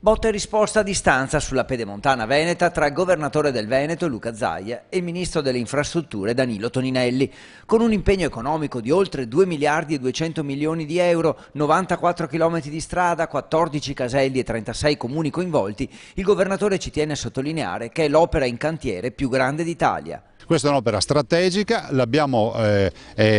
Botta e risposta a distanza sulla pedemontana veneta tra il governatore del Veneto Luca Zaia e il ministro delle infrastrutture Danilo Toninelli, con un impegno economico di oltre 2 miliardi e 200 milioni di euro, 94 chilometri di strada, 14 caselli e 36 comuni coinvolti. Il governatore ci tiene a sottolineare che è l'opera in cantiere più grande d'Italia. Questa è un'opera strategica, l'abbiamo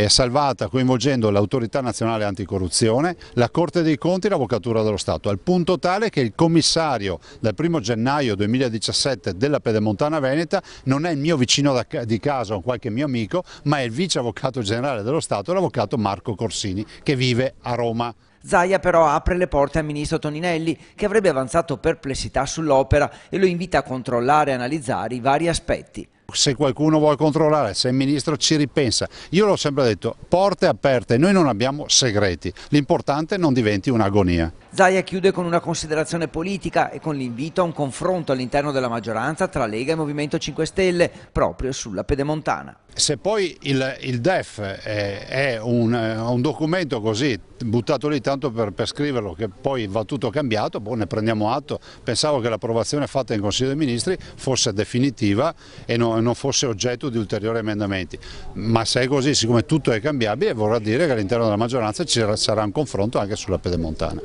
salvata coinvolgendo l'Autorità Nazionale Anticorruzione, la Corte dei Conti e l'Avvocatura dello Stato, al punto tale che il commissario dal 1° gennaio 2017 della Pedemontana Veneta non è il mio vicino di casa o qualche mio amico, ma è il vice avvocato generale dello Stato, l'avvocato Marco Corsini, che vive a Roma. Zaia però apre le porte al ministro Toninelli, che avrebbe avanzato perplessità sull'opera, e lo invita a controllare e analizzare i vari aspetti. Se qualcuno vuole controllare, se il ministro ci ripensa, io l'ho sempre detto, porte aperte, noi non abbiamo segreti, l'importante non diventi un'agonia. Zaia chiude con una considerazione politica e con l'invito a un confronto all'interno della maggioranza tra Lega e Movimento 5 Stelle proprio sulla Pedemontana. Se poi il DEF è un documento così buttato lì tanto per scriverlo che poi va tutto cambiato, boh, ne prendiamo atto. Pensavo che l'approvazione fatta in Consiglio dei Ministri fosse definitiva e non fosse oggetto di ulteriori emendamenti, ma se è così, siccome tutto è cambiabile, vorrà dire che all'interno della maggioranza ci sarà un confronto anche sulla Pedemontana.